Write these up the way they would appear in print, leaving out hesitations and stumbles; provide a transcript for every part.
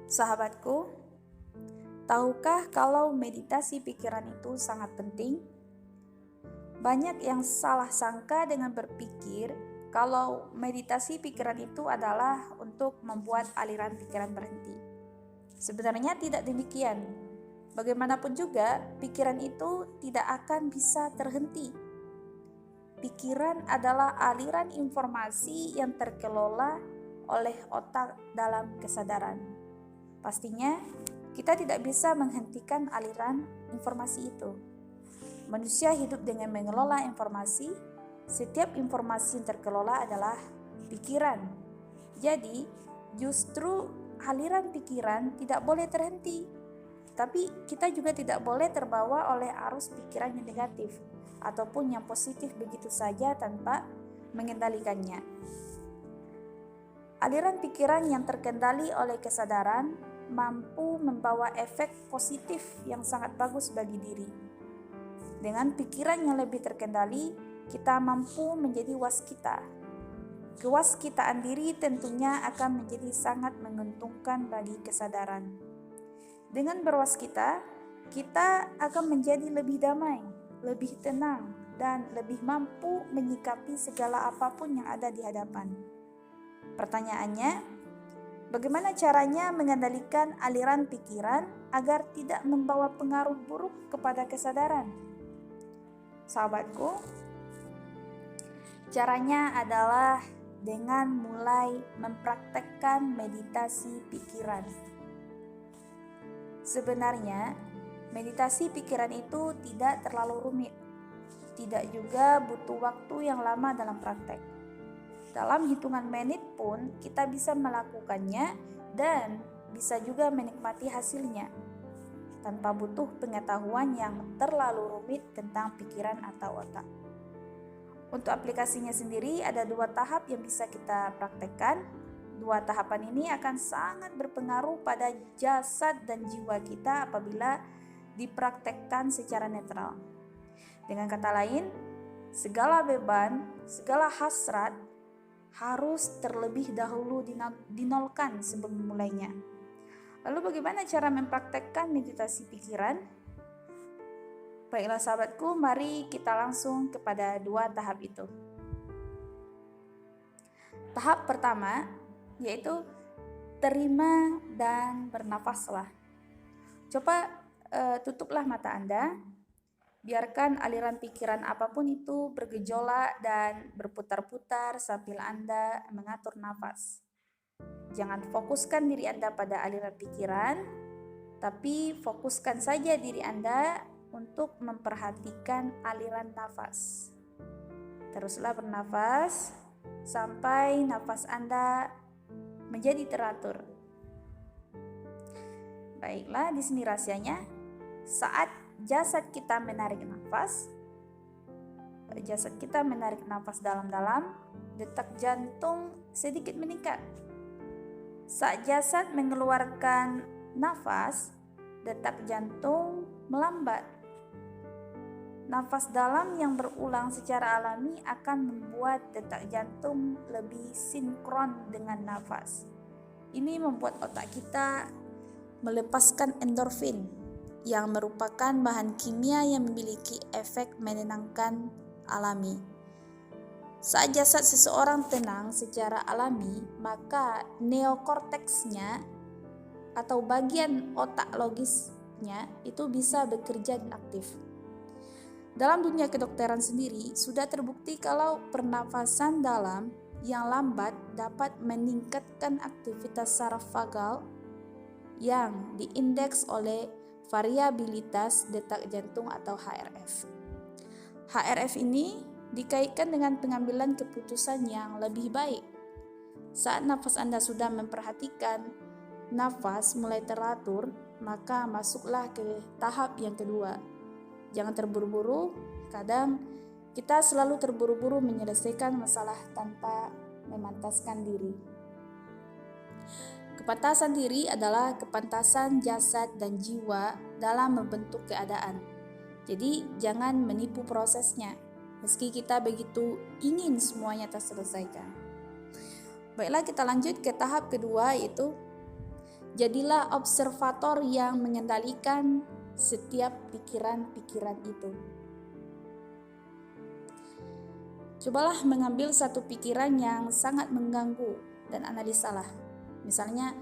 Sahabatku, tahukah kalau meditasi pikiran itu sangat penting? Banyak yang salah sangka dengan berpikir kalau meditasi pikiran itu adalah untuk membuat aliran pikiran berhenti. Sebenarnya tidak demikian. Bagaimanapun juga, pikiran itu tidak akan bisa terhenti. Pikiran adalah aliran informasi yang terkelola oleh otak dalam kesadaran. Pastinya, kita tidak bisa menghentikan aliran informasi itu. Manusia hidup dengan mengelola informasi. Setiap informasi yang terkelola adalah pikiran. Jadi, justru aliran pikiran tidak boleh terhenti. Tapi kita juga tidak boleh terbawa oleh arus pikiran yang negatif ataupun yang positif begitu saja tanpa mengendalikannya. Aliran pikiran yang terkendali oleh kesadaran mampu membawa efek positif yang sangat bagus bagi diri. Dengan pikiran yang lebih terkendali, kita mampu menjadi waskita. Kewaskitaan diri tentunya akan menjadi sangat menguntungkan bagi kesadaran. Dengan berwaskita, kita akan menjadi lebih damai, lebih tenang, dan lebih mampu menyikapi segala apapun yang ada di hadapan. Pertanyaannya, bagaimana caranya mengendalikan aliran pikiran agar tidak membawa pengaruh buruk kepada kesadaran? Sahabatku, caranya adalah dengan mulai mempraktekkan meditasi pikiran. Sebenarnya, meditasi pikiran itu tidak terlalu rumit, tidak juga butuh waktu yang lama dalam praktek. Dalam hitungan menit pun kita bisa melakukannya dan bisa juga menikmati hasilnya tanpa butuh pengetahuan yang terlalu rumit tentang pikiran atau otak. Untuk aplikasinya sendiri ada 2 tahap yang bisa kita praktekkan. 2 tahapan ini akan sangat berpengaruh pada jasad dan jiwa kita apabila dipraktekkan secara netral. Dengan kata lain, segala beban, segala hasrat harus terlebih dahulu dinolkan sebelum mulainya. Lalu bagaimana cara mempraktekkan meditasi pikiran? Baiklah sahabatku, mari kita langsung kepada 2 tahap itu. Tahap pertama yaitu terima dan bernafaslah. Coba tutuplah mata Anda. Biarkan aliran pikiran apapun itu bergejolak dan berputar-putar sambil Anda mengatur nafas. Jangan fokuskan diri Anda pada aliran pikiran, tapi fokuskan saja diri Anda untuk memperhatikan aliran nafas. Teruslah bernafas sampai nafas Anda menjadi teratur. Baiklah, di sini rahasianya. Saat jasad kita menarik nafas dalam-dalam, detak jantung sedikit meningkat. Saat jasad mengeluarkan nafas, detak jantung melambat. Nafas dalam yang berulang secara alami akan membuat detak jantung lebih sinkron dengan nafas. Ini membuat otak kita melepaskan endorfin yang merupakan bahan kimia yang memiliki efek menenangkan alami. Saat jasad seseorang tenang secara alami, maka neokorteksnya atau bagian otak logisnya itu bisa bekerja dan aktif. Dalam dunia kedokteran sendiri, sudah terbukti kalau pernafasan dalam yang lambat dapat meningkatkan aktivitas saraf vagal yang diindeks oleh variabilitas detak jantung atau HRF. HRF ini dikaitkan dengan pengambilan keputusan yang lebih baik. Saat nafas Anda sudah memperhatikan nafas mulai teratur, maka masuklah ke tahap yang kedua. Jangan terburu-buru, kadang kita selalu terburu-buru menyelesaikan masalah tanpa memantaskan diri. Kepantasan diri adalah kepantasan jasad dan jiwa dalam membentuk keadaan. Jadi jangan menipu prosesnya, meski kita begitu ingin semuanya terselesaikan. Baiklah, kita lanjut ke tahap kedua, yaitu Jadilah observator yang mengendalikan setiap pikiran-pikiran itu. Cobalah mengambil satu pikiran yang sangat mengganggu dan analisalah. Misalnya,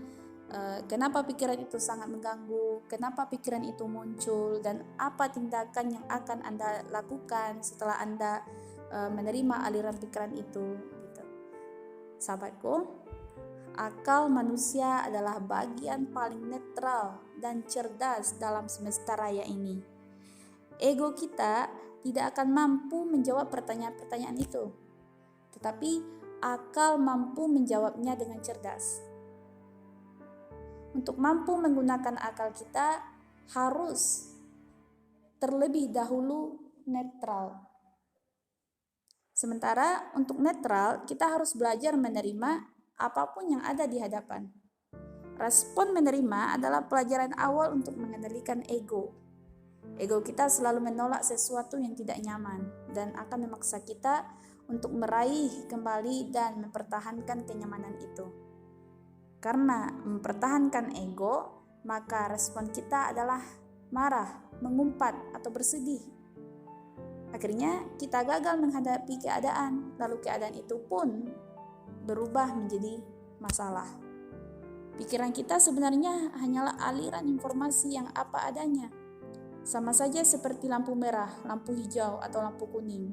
kenapa pikiran itu sangat mengganggu, kenapa pikiran itu muncul, dan apa tindakan yang akan Anda lakukan setelah Anda menerima aliran pikiran itu. Gitu. Sahabatku, akal manusia adalah bagian paling netral dan cerdas dalam semesta raya ini. Ego kita tidak akan mampu menjawab pertanyaan-pertanyaan itu, tetapi akal mampu menjawabnya dengan cerdas. Untuk mampu menggunakan akal kita harus terlebih dahulu netral. Sementara untuk netral, kita harus belajar menerima apapun yang ada di hadapan. Respon menerima adalah pelajaran awal untuk mengendalikan ego. Ego kita selalu menolak sesuatu yang tidak nyaman dan akan memaksa kita untuk meraih kembali dan mempertahankan kenyamanan itu. Karena mempertahankan ego, maka respon kita adalah marah, mengumpat, atau bersedih. Akhirnya kita gagal menghadapi keadaan, lalu keadaan itu pun berubah menjadi masalah. Pikiran kita sebenarnya hanyalah aliran informasi yang apa adanya. Sama saja seperti lampu merah, lampu hijau, atau lampu kuning.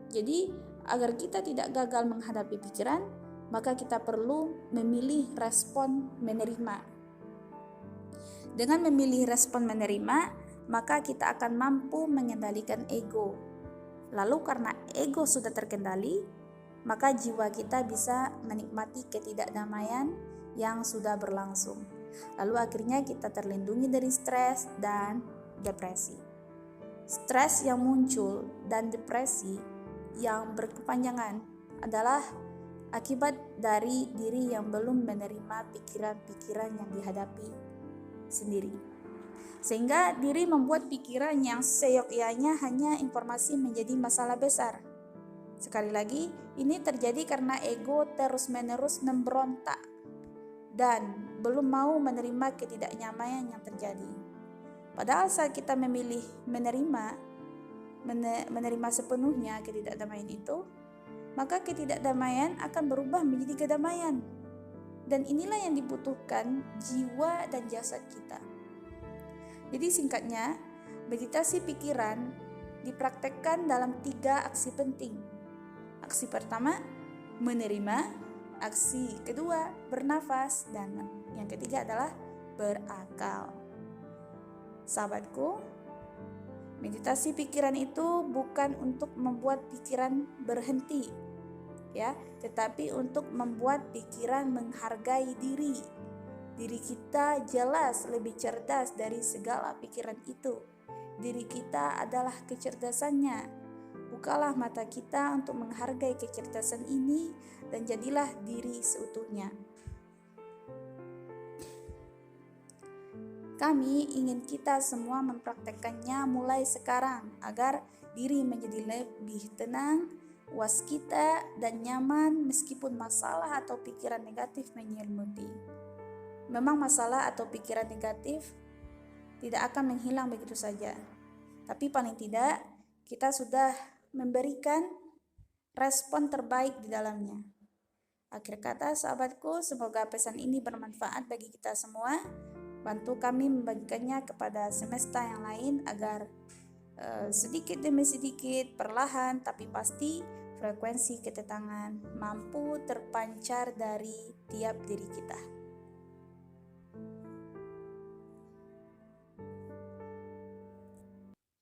Jadi, agar kita tidak gagal menghadapi pikiran, maka kita perlu memilih respon menerima. Dengan memilih respon menerima, maka kita akan mampu mengendalikan ego. Lalu karena ego sudah terkendali, maka jiwa kita bisa menikmati ketidakdamaian yang sudah berlangsung. Lalu akhirnya kita terlindungi dari stres dan depresi. Stres yang muncul dan depresi yang berkepanjangan adalah akibat dari diri yang belum menerima pikiran-pikiran yang dihadapi sendiri. Sehingga diri membuat pikiran yang seyogyanya hanya informasi menjadi masalah besar. Sekali lagi, ini terjadi karena ego terus-menerus memberontak dan belum mau menerima ketidaknyamanan yang terjadi. Padahal saat kita memilih menerima sepenuhnya ketidakdamaian itu, maka ketidakdamaian akan berubah menjadi kedamaian. Dan inilah yang dibutuhkan jiwa dan jasad kita. Jadi singkatnya, meditasi pikiran dipraktekkan dalam 3 aksi penting. Aksi pertama, menerima. Aksi kedua, bernafas. Dan yang ketiga adalah berakal. Sahabatku, meditasi pikiran itu bukan untuk membuat pikiran berhenti, ya, tetapi untuk membuat pikiran menghargai diri. Diri kita jelas lebih cerdas dari segala pikiran itu. Diri kita adalah kecerdasannya. Bukalah mata kita untuk menghargai kecerdasan ini dan jadilah diri seutuhnya. Kami ingin kita semua mempraktekkannya mulai sekarang agar diri menjadi lebih tenang, waskita, dan nyaman meskipun masalah atau pikiran negatif menyelimuti. Memang masalah atau pikiran negatif tidak akan menghilang begitu saja, tapi paling tidak kita sudah memberikan respon terbaik di dalamnya. Akhir kata sahabatku, semoga pesan ini bermanfaat bagi kita semua. Bantu kami membagikannya kepada semesta yang lain agar sedikit demi sedikit, perlahan tapi pasti, frekuensi ketenangan mampu terpancar dari tiap diri kita.